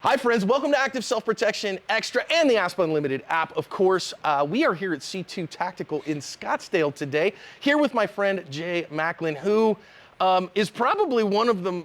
Hi friends, welcome to Active Self-Protection Extra and the Asp Unlimited app. Of course, we are here at C2 Tactical in Scottsdale today, here with my friend Jay Macklin, who is probably one of the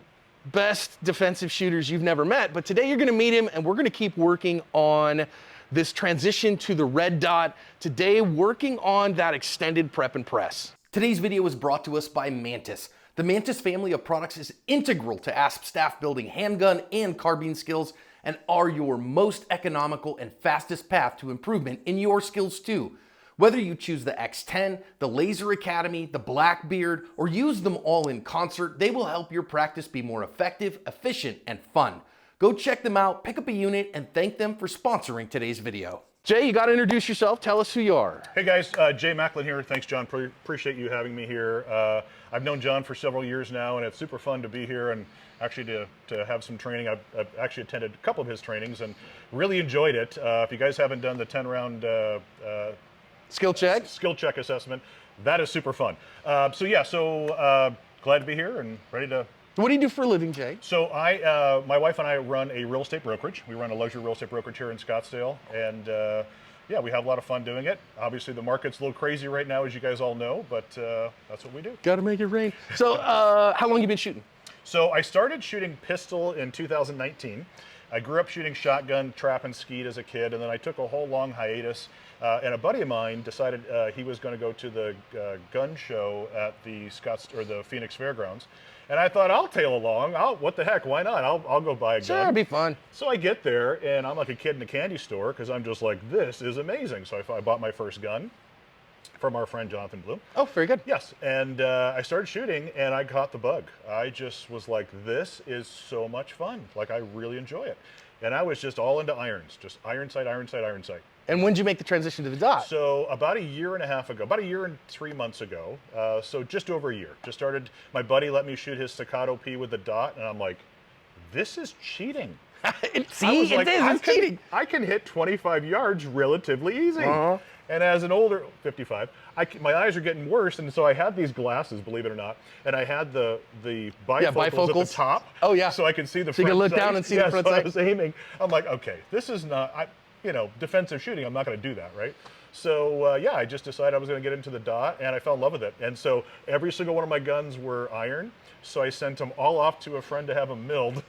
best defensive shooters you've never met. But today you're gonna meet him and we're gonna keep working on this transition to the red dot. Today, working on that extended prep and press. Today's video is brought to us by Mantis. The Mantis family of products is integral to ASP staff building handgun and carbine skills and are your most economical and fastest path to improvement in your skills too. Whether you choose the X10, the Laser Academy, the Blackbeard, or use them all in concert, they will help your practice be more effective, efficient, and fun. Go check them out, pick up a unit, and thank them for sponsoring today's video. Jay, you got to introduce yourself. Tell us who you are. Hey guys, Jay Macklin here. Thanks, John. Appreciate you having me here. I've known John for several years now, and it's super fun to be here and actually to have some training. I've actually attended a couple of his trainings and really enjoyed it. If you guys haven't done the 10-round Skill check assessment, that is super fun. Glad to be here and ready to. What do you do for a living, Jay? So my wife and I run a real estate brokerage. We run a luxury real estate brokerage here in Scottsdale, and yeah, we have a lot of fun doing it. Obviously, the market's a little crazy right now, as you guys all know, but that's what we do. Got to make it rain. So how long you been shooting? So I started shooting pistol in 2019. I grew up shooting shotgun, trap, and skeet as a kid, and then I took a whole long hiatus. And a buddy of mine decided he was going to go to the gun show at the the Phoenix Fairgrounds. And I thought, I'll tail along. What the heck? Why not? I'll go buy a gun. Sure, it'll be fun. So I get there, and I'm like a kid in a candy store because I'm just like, this is amazing. So I bought my first gun from our friend Jonathan Bloom. Oh, very good. Yes, and I started shooting, and I caught the bug. I just was like, this is so much fun. Like, I really enjoy it. And I was just all into irons, just iron sight, iron sight, iron sight. And when did you make the transition to the dot? So about a year and a half ago, about a year and 3 months ago, so just over a year. Just started, my buddy let me shoot his staccato P with the dot, and I'm like, this is cheating. It's cheating. I can hit 25 yards relatively easy. And as an older, 55, my eyes are getting worse, and so I had these glasses, believe it or not, and I had the bifocals at the top. Oh yeah. So I could see the front So you can look sight. down and see the front so sight. I was aiming. I'm like, okay, this is not, defensive shooting, I'm not going to do that, right? So yeah, I just decided I was going to get into the dot, and I fell in love with it. And so every single one of my guns were iron, so I sent them all off to a friend to have them milled.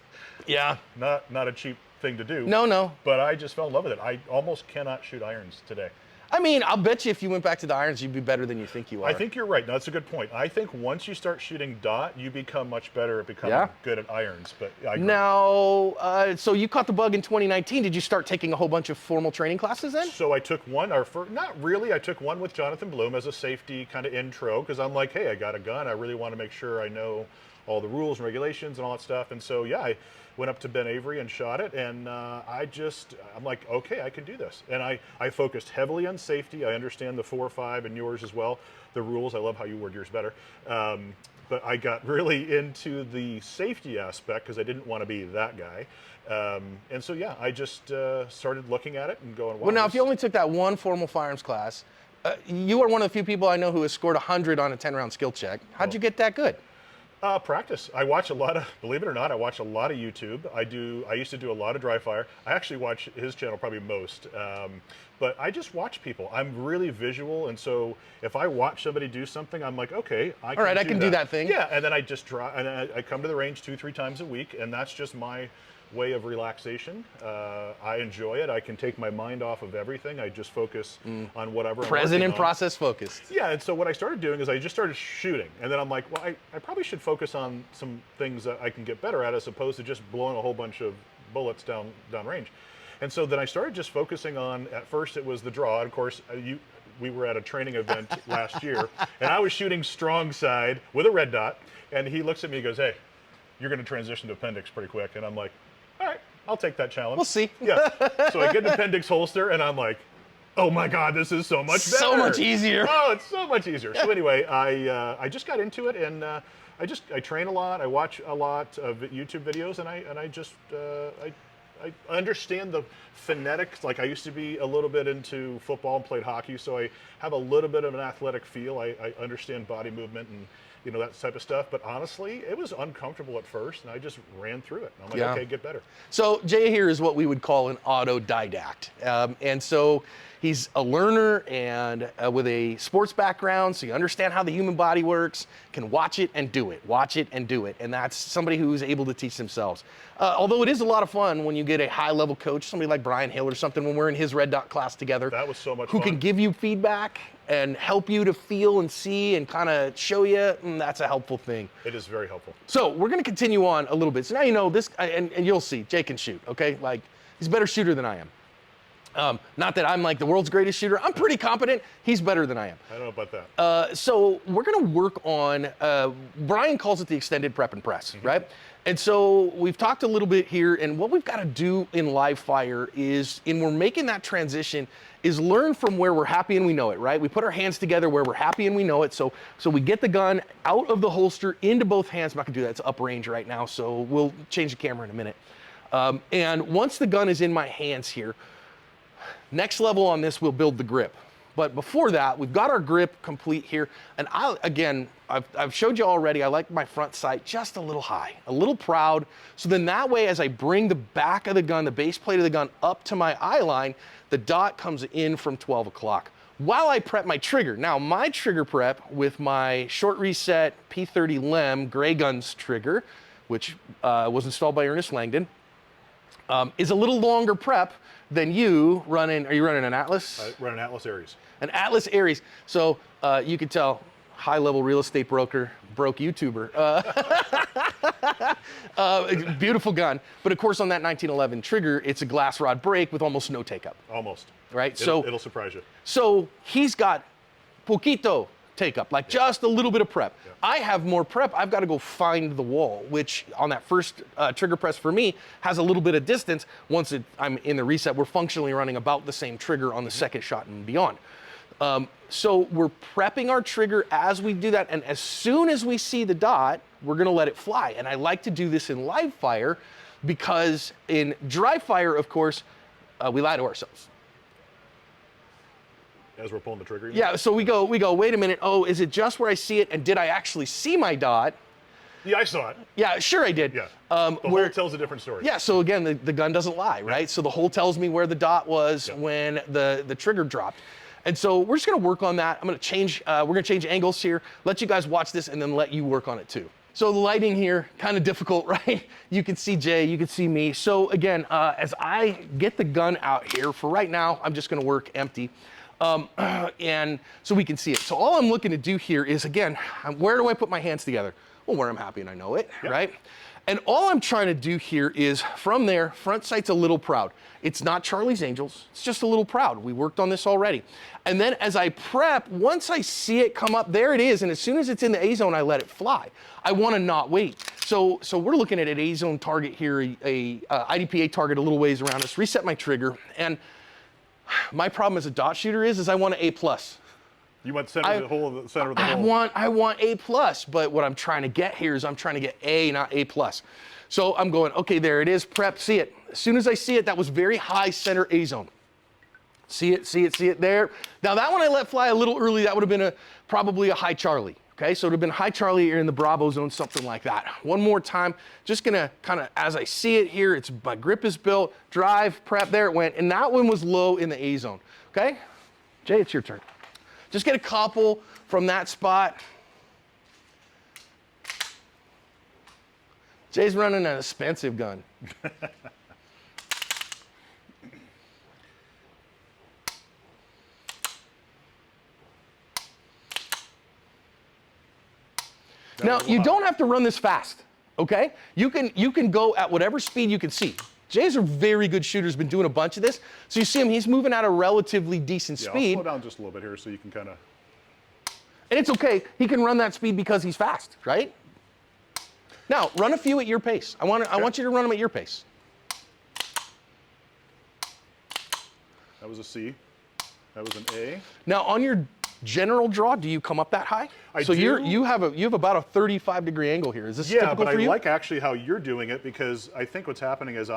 Yeah. Not a cheap thing to do. No. But I just fell in love with it. I almost cannot shoot irons today. I mean, I'll bet you if you went back to the irons, you'd be better than you think you are. I think you're right. No, that's a good point. I think once you start shooting dot, you become much better at becoming good at irons. But I agree. Now, so you caught the bug in 2019. Did you start taking a whole bunch of formal training classes then? So I took one, not really. I took one with Jonathan Bloom as a safety kind of intro because I'm like, hey, I got a gun. I really want to make sure I know all the rules and regulations and all that stuff. And so, yeah, I went up to Ben Avery and shot it, and I'm like, okay, I can do this. And I focused heavily on safety. I understand the 4-5 and yours as well, the rules. I love how you word yours better. But I got really into the safety aspect because I didn't want to be that guy. And so, yeah, I just started looking at it and going, wow. Well, now, if you only took that one formal firearms class, you are one of the few people I know who has scored 100 on a 10-round skill check. How'd you get that good? Practice. I watch a lot of, believe it or not, I watch a lot of YouTube. I used to do a lot of dry fire. I actually watch his channel probably most. But I just watch people. I'm really visual, and so if I watch somebody do something, I'm like, okay, I can do that thing. Yeah, and then I just try, and I come to the range 2-3 times a week, and that's just my way of relaxation. I enjoy it. I can take my mind off of everything. I just focus on whatever I'm Present and on. process focused. Yeah, and so what I started doing is I just started shooting. And then I'm like, well, I probably should focus on some things that I can get better at as opposed to just blowing a whole bunch of bullets down range. And so then I started just focusing on, at first it was the draw. And of course, we were at a training event last year, and I was shooting strong side with a red dot. And he looks at me and goes, hey, you're going to transition to appendix pretty quick. And I'm like, all right, I'll take that challenge. We'll see. Yeah. So I get an appendix holster, and I'm like, oh my God, this is so much better. So much easier. Oh, it's so much easier. So anyway, I just got into it, and I train a lot. I watch a lot of YouTube videos, and I understand the phonetics. Like, I used to be a little bit into football and played hockey, so I have a little bit of an athletic feel. I understand body movement you know, that type of stuff. But honestly, it was uncomfortable at first, and I just ran through it. And I'm like, Yeah. okay, get better. So Jay here is what we would call an autodidact. And so he's a learner and with a sports background, so you understand how the human body works, can watch it and do it, watch it and do it. And that's somebody who's able to teach themselves. Although it is a lot of fun when you get a high-level coach, somebody like Brian Hill or something, when we're in his red dot class together. That was so much who fun. can give you feedback and help you to feel and see and kind of show you, that's a helpful thing. It is very helpful. So we're going to continue on a little bit. So now you know this, and you'll see, Jay can shoot, okay? Like, he's a better shooter than I am. Not that I'm like the world's greatest shooter. I'm pretty competent. He's better than I am. I don't know about that. So we're going to work on, Brian calls it the extended prep and press, right? And so we've talked a little bit here, and what we've got to do in live fire is, and we're making that transition, is learn from where we're happy and we know it, right? We put our hands together where we're happy and we know it. So we get the gun out of the holster into both hands. I'm not gonna do that, it's uprange right now, so we'll change the camera in a minute. And once the gun is in my hands here, next level on this, we'll build the grip. But before that, we've got our grip complete here. And I've showed you already, I like my front sight just a little high, a little proud. So then that way, as I bring the back of the gun, the base plate of the gun up to my eye line, the dot comes in from 12 o'clock. While I prep my trigger. Now, my trigger prep with my short reset P30 Lem Gray Guns trigger, which was installed by Ernest Langdon, is a little longer prep than you running. Are you running an Atlas? I run an Atlas Aries. An Atlas Aries. So you can tell, high-level real estate broker, broke YouTuber. Beautiful gun. But of course, on that 1911 trigger, it's a glass rod break with almost no take-up. Almost. Right? It'll surprise you. So he's got poquito take-up, like just a little bit of prep. Yeah. I have more prep. I've got to go find the wall, which on that first trigger press for me has a little bit of distance. Once I'm in the reset, we're functionally running about the same trigger on the second shot and beyond. So we're prepping our trigger as we do that, and as soon as we see the dot, we're gonna let it fly. And I like to do this in live fire because in dry fire, of course, we lie to ourselves. As we're pulling the trigger? Yeah, so we go, wait a minute, oh, is it just where I see it, and did I actually see my dot? Yeah, I saw it. Yeah, sure I did. Yeah. The hole tells a different story. Yeah, so again, the gun doesn't lie, right? So the hole tells me where the dot was Yeah. when the trigger dropped. And so we're just gonna work on that. I'm gonna change, we're gonna change angles here, let you guys watch this, and then let you work on it too. So the lighting here, kind of difficult, right? You can see Jay, you can see me. So again, as I get the gun out here, for right now, I'm just gonna work empty. And so we can see it. So all I'm looking to do here is, again, where do I put my hands together? Well, where I'm happy and I know it, right? And all I'm trying to do here is, from there, front sight's a little proud. It's not Charlie's Angels, it's just a little proud. We worked on this already. And then as I prep, once I see it come up, there it is, and as soon as it's in the A zone, I let it fly. I wanna not wait. So we're looking at an A zone target here, a IDPA target a little ways around us, reset my trigger, and my problem as a dot shooter is I want an A+. You want center of the hole. I want A+, but what I'm trying to get here is I'm trying to get A, not A+. So I'm going, okay, there it is, prep, see it. As soon as I see it, that was very high center A zone. See it there. Now that one I let fly a little early, that would have been probably a high Charlie. Okay, so it would have been high Charlie or in the Bravo zone, something like that. One more time, just gonna kind of, as I see it here, my grip is built, drive, prep, there it went, and that one was low in the A zone, okay? Jay, it's your turn. Just get a couple from that spot. Jay's running an expensive gun. Now, you don't have to run this fast, okay? You can go at whatever speed you can see. Jay's a very good shooter, has been doing a bunch of this. So you see him, he's moving at a relatively decent speed. I'll slow down just a little bit here so you can kind of... And it's okay, he can run that speed because he's fast, right? Now, run a few at your pace. I want you to run them at your pace. That was a C. That was an A. Now, on your general draw, do you come up that high? I so do. you have about a 35-degree angle here. Is this typical but for I you? like actually how you're doing it, because I think what's happening is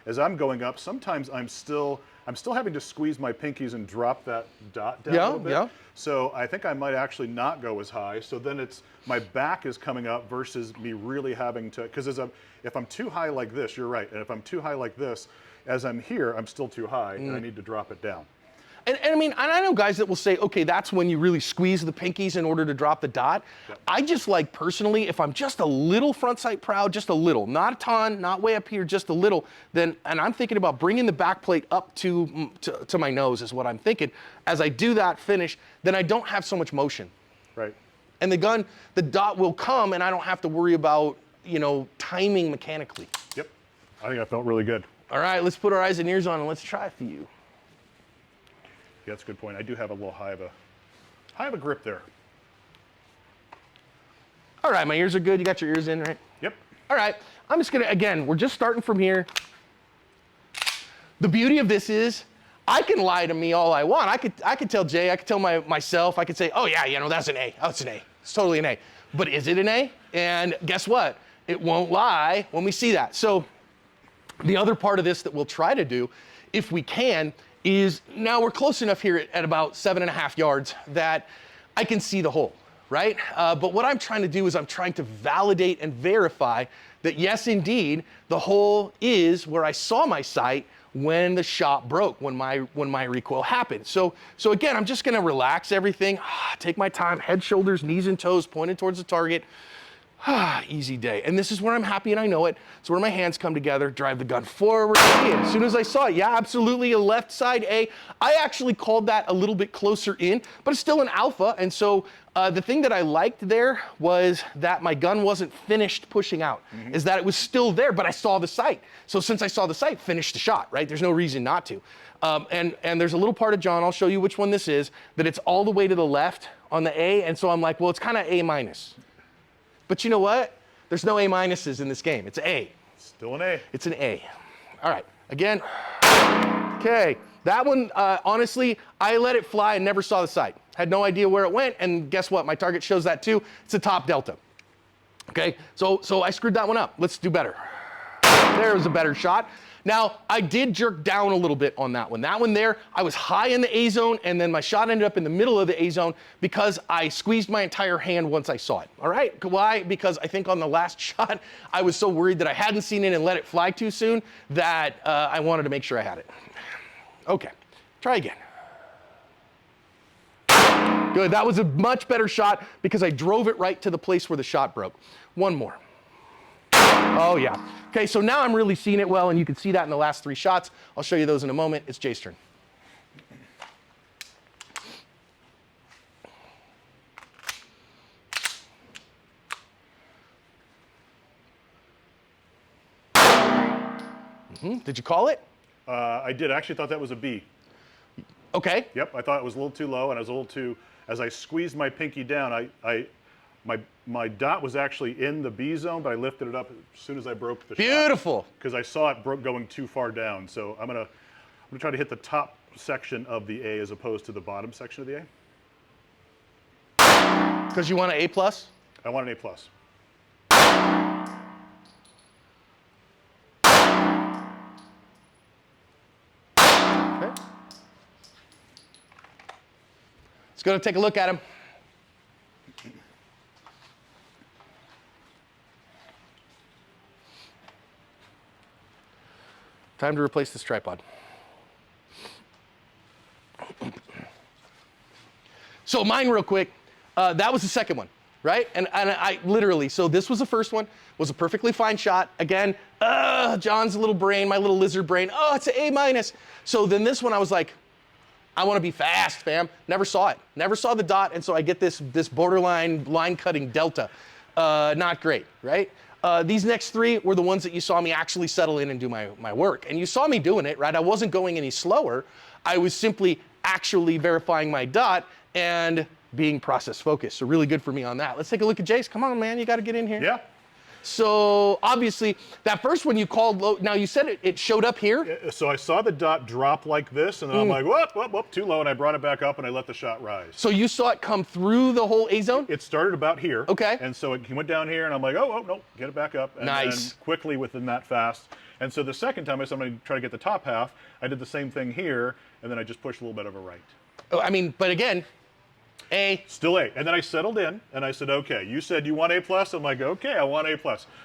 as I'm going up, sometimes I'm still having to squeeze my pinkies and drop that dot down a little bit. Yeah. So I think I might actually not go as high. So then it's my back is coming up versus me really having to, because if I'm too high like this, you're right. And if I'm too high like this, as I'm here, I'm still too high and I need to drop it down. And I mean, and I know guys that will say, okay, that's when you really squeeze the pinkies in order to drop the dot. Yep. I just like personally, if I'm just a little front sight proud, just a little, not a ton, not way up here, just a little, then, and I'm thinking about bringing the back plate up to my nose is what I'm thinking. As I do that finish, then I don't have so much motion. Right. And the dot will come and I don't have to worry about, timing mechanically. Yep. I think I felt really good. All right, let's put our eyes and ears on and let's try it for you. Yeah, that's a good point. I do have a little high of a grip there. All right, my ears are good. You got your ears in, right? Yep. All right, I'm just gonna, again, we're just starting from here. The beauty of this is, I can lie to me all I want. I could tell Jay, I could tell myself, I could say, oh yeah, that's an A. Oh, it's an A. It's totally an A. But is it an A? And guess what? It won't lie when we see that. So the other part of this that we'll try to do, if we can, is now we're close enough here at about 7.5 yards that I can see the hole, right? But what I'm trying to do is I'm trying to validate and verify that yes, indeed, the hole is where I saw my sight when the shot broke, when my recoil happened. So again, I'm just gonna relax everything, take my time, head, shoulders, knees and toes pointed towards the target. Easy day. And this is where I'm happy and I know it. It's where my hands come together, drive the gun forward. And as soon as I saw it, yeah, absolutely a left side A. I actually called that a little bit closer in, but it's still an alpha. And so the thing that I liked there was that my gun wasn't finished pushing out, is that it was still there, but I saw the sight. So since I saw the sight, finish the shot, right? There's no reason not to. And there's a little part of John, I'll show you which one this is, that it's all the way to the left on the A. And so I'm like, well, it's kind of A minus. But you know what? There's no A minuses in this game. It's A. Still an A. It's an A. All right, again. Okay, that one, honestly, I let it fly and never saw the sight. Had no idea where it went, and guess what? My target shows that too. It's a top delta. Okay, so I screwed that one up. Let's do better. There was a better shot. Now, I did jerk down a little bit on that one. That one there, I was high in the A zone, and then my shot ended up in the middle of the A zone because I squeezed my entire hand once I saw it. All right? Why? Because I think on the last shot, I was so worried that I hadn't seen it and let it fly too soon that I wanted to make sure I had it. Okay, try again. Good, that was a much better shot because I drove it right to the place where the shot broke. One more. Oh yeah. Okay, so now I'm really seeing it well, and you can see that in the last 3 shots. I'll show you those in a moment. It's Jay's turn. Did you call it? I did. I actually thought that was a B. Okay. Yep, I thought it was a little too low, and I was a little too, as I squeezed my pinky down, my dot was actually in the B zone, but I lifted it up as soon as I broke the shot. Beautiful. Because I saw it going too far down. So I'm gonna try to hit the top section of the A as opposed to the bottom section of the A. Because you want an A plus? I want an A plus. Okay. Let's go take a look at him. Time to replace this tripod. So mine real quick, that was the second one, right? And I literally, so this was the first one, was a perfectly fine shot. Again, John's little brain, my little lizard brain, oh, it's an A minus. So then this one I was like, I want to be fast, fam. Never saw it. Never saw the dot, and so I get this borderline line cutting delta. Not great, right? These next 3 were the ones that you saw me actually settle in and do my work. And you saw me doing it, right? I wasn't going any slower. I was simply actually verifying my dot and being process focused. So really good for me on that. Let's take a look at Jace. Come on, man, you got to get in here. Yeah. So obviously, that first one you called low. Now you said it showed up here. So I saw the dot drop like this, and then I'm like, whoop, whoop, whoop, too low, and I brought it back up, and I let the shot rise. So you saw it come through the whole A zone? It started about here. Okay. And so it went down here, and I'm like, oh, no, get it back up. And Nice. then quickly within that fast. And so the second time I said I'm going to try to get the top half, I did the same thing here, and then I just pushed a little bit of a right. Oh, I mean, but again, A. Still A. And then I settled in, and I said, okay, you said you want A+. I'm like, okay, I want A+.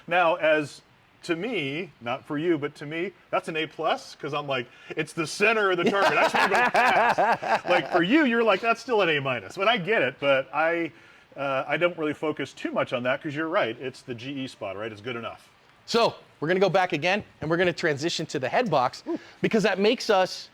Now, as to me, not for you, but to me, that's an A+, because I'm like, it's the center of the target. I just want to go fast. Like, for you, you're like, that's still an A-. But I get it, but I don't really focus too much on that, because you're right. It's the GE spot, right? It's good enough. So we're going to go back again, and we're going to transition to the head box, because that makes us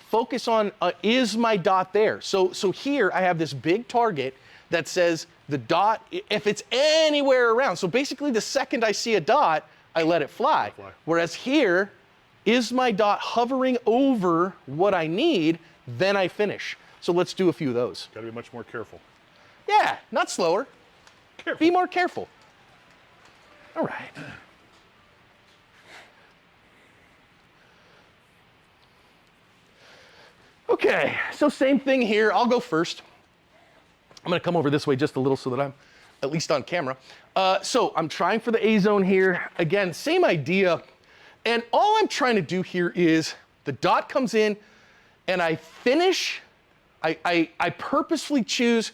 focus on, is my dot there? So here I have this big target that says the dot, if it's anywhere around. So basically the second I see a dot, I let it fly. Whereas here, is my dot hovering over what I need? Then I finish. So let's do a few of those. Got to be much more careful. Yeah, not slower. Careful. Be more careful. All right. Okay, so same thing here. I'll go first. I'm gonna come over this way just a little so that I'm at least on camera. So I'm trying for the A zone here. Again, same idea. And all I'm trying to do here is the dot comes in and I finish, I purposefully choose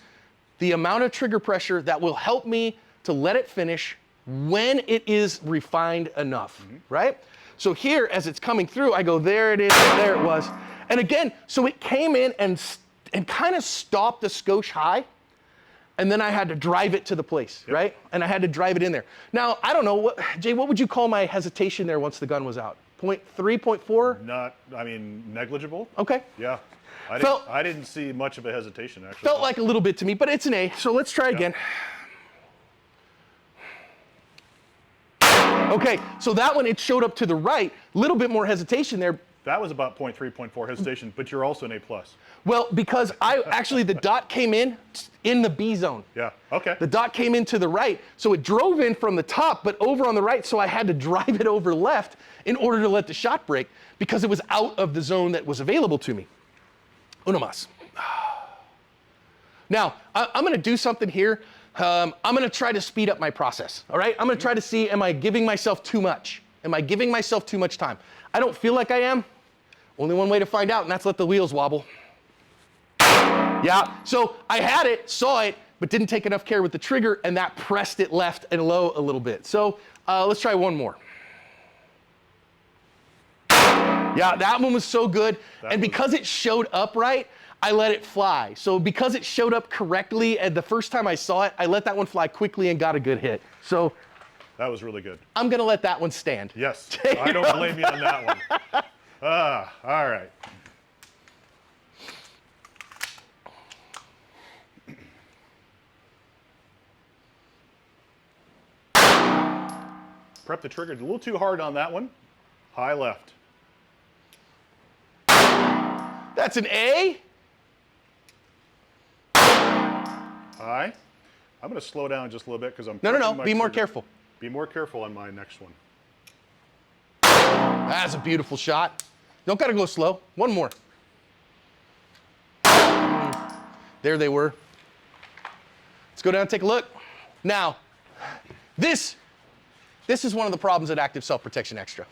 the amount of trigger pressure that will help me to let it finish when it is refined enough, right? So here, as it's coming through, I go, there it is, there it was. And again, so it came in and kind of stopped the skosh high, and then I had to drive it to the place, right? And I had to drive it in there. Now, I don't know, Jay, what would you call my hesitation there once the gun was out? 0.3, 0.4? Not, I mean, negligible. Okay. Yeah. I didn't see much of a hesitation, actually. Felt like a little bit to me, but it's an A, so let's try again. Okay, so that one, it showed up to the right, a little bit more hesitation there. That was about 0.3, 0.4 hesitation, but you're also an A+. Well, because the dot came in the B zone. Yeah, okay. The dot came in to the right, so it drove in from the top, but over on the right, so I had to drive it over left in order to let the shot break because it was out of the zone that was available to me. Uno más. Now, I'm gonna do something here. I'm gonna try to speed up my process, all right? I'm gonna try to see, am I giving myself too much? Am I giving myself too much time? I don't feel like I am. Only one way to find out, and that's let the wheels wobble. Yeah, so I had it, saw it, but didn't take enough care with the trigger, and that pressed it left and low a little bit. So let's try one more. Yeah, that one was so good. And because it showed up right, I let it fly. So because it showed up correctly, and the first time I saw it, I let that one fly quickly and got a good hit. So that was really good. I'm gonna let that one stand. Yes, I don't blame you on that one. All right. Prep the trigger a little too hard on that one. High left. That's an A. High. I'm going to slow down just a little bit because I'm. No. Be more careful. Be more careful on my next one. That's a beautiful shot. Don't gotta go slow. One more. There they were. Let's go down and take a look. Now, this is one of the problems at Active Self-Protection Extra.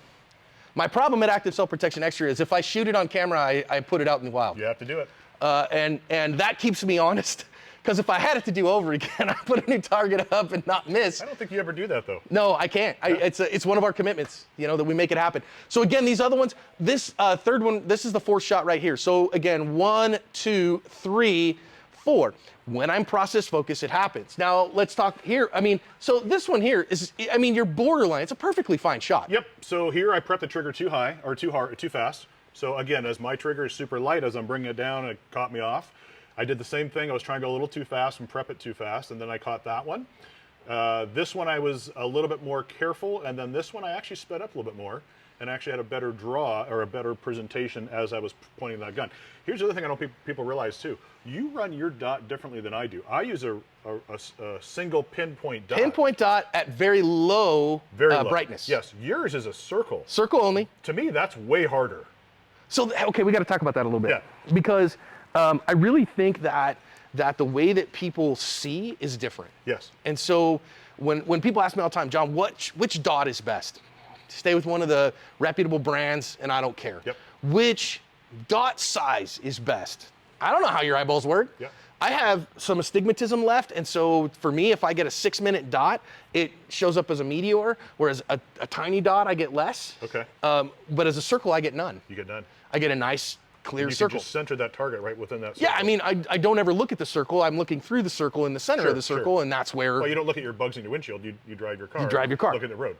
My problem at Active Self-Protection Extra is if I shoot it on camera, I put it out in the wild. You have to do it. And that keeps me honest. Because if I had it to do over again, I'd put a new target up and not miss. I don't think you ever do that, though. No, I can't. Yeah. It's one of our commitments, that we make it happen. So again, these other ones, this third one, this is the fourth shot right here. So again, 1, 2, 3, 4. When I'm process focused, it happens. Now let's talk here. So this one here is, you're borderline. It's a perfectly fine shot. Yep. So here I prep the trigger too high or too hard, too fast. So again, as my trigger is super light, as I'm bringing it down, it caught me off. I did the same thing. I was trying to go a little too fast and prep it too fast, and then I caught that one. This one I was a little bit more careful, and then this one I actually sped up a little bit more. and actually had a better draw or a better presentation as I was pointing that gun. Here's the other thing I don't people realize too. You run your dot differently than I do. I use a single pinpoint dot. Pinpoint dot at very low, Very low brightness. Yes, yours is a circle. Circle only. To me, that's way harder. So, okay, we got to talk about that a little bit. Yeah. Because I really think that the way that people see is different. Yes. And so when people ask me all the time, John, which dot is best? Stay with one of the reputable brands, and I don't care. Yep. Which dot size is best? I don't know how your eyeballs work. Yep. I have some astigmatism left, and so for me, if I get a 6-minute dot, it shows up as a meteor, whereas a tiny dot, I get less. Okay. But as a circle, I get none. You get none. I get a nice, clear You circle. can just center that target right within that circle. Yeah, I mean, I don't ever look at the circle. I'm looking through the circle in the center of the circle, and that's where. Well, you don't look at your bugs in your windshield. You drive your car. You drive your car. Look at the road.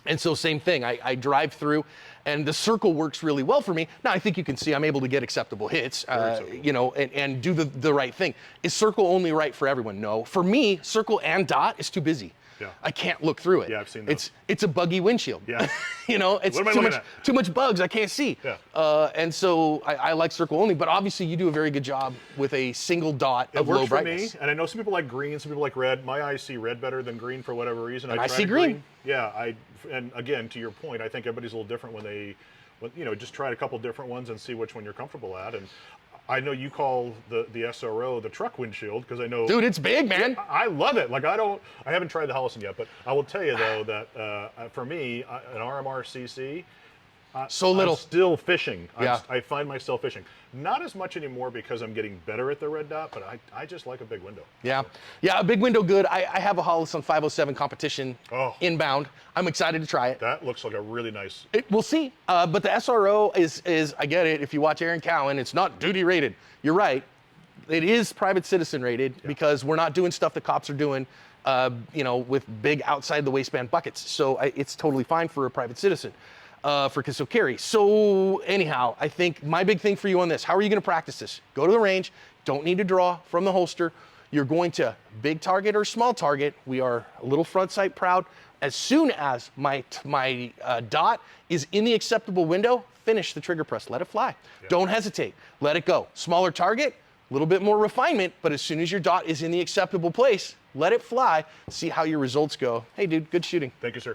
And so same thing, I drive through, and the circle works really well for me. Now, I think you can see I'm able to get acceptable hits, you know, and do the right thing. Is circle only right for everyone? No. For me, circle and dot is too busy. Yeah. I can't look through it. Yeah, I've seen those. It's a buggy windshield. Yeah. You know, it's What am I looking at? too much bugs. I can't see. Yeah. And so I like circle only, but obviously you do a very good job with a single dot It of works low for brightness. me, and I know some people like green, some people like red. My eyes see red better than green for whatever reason. And I try see to green. Yeah, and again, to your point, I think everybody's a little different when they, you know, just try a couple different ones and see which one you're comfortable at. And I know you call the SRO the truck windshield because I know. Dude, it's big, man. I love it. Like I haven't tried the Hollison yet, but I will tell you though that for me, an RMR CC. So little. I'm still fishing. Yeah. I find myself fishing. Not as much anymore because I'm getting better at the red dot, but I just like a big window. Yeah, a big window good. I have a Hollison 507 competition inbound. I'm excited to try it. That looks like a really nice. We'll see. But the SRO is, I get it. If you watch Aaron Cowan, it's not duty rated. You're right. It is private citizen rated because we're not doing stuff that cops are doing, you know, with big outside the waistband buckets. So it's totally fine for a private citizen. For concealed carry. So anyhow, I think my big thing for you on this, how are you going to practice this? Go to the range, don't need to draw from the holster. You're going to big target or small target. We are a little front sight proud. As soon as my dot is in the acceptable window, finish the trigger press, let it fly. Yeah. Don't hesitate, let it go. Smaller target, a little bit more refinement, but as soon as your dot is in the acceptable place, let it fly, see how your results go. Hey dude, good shooting. Thank you, sir.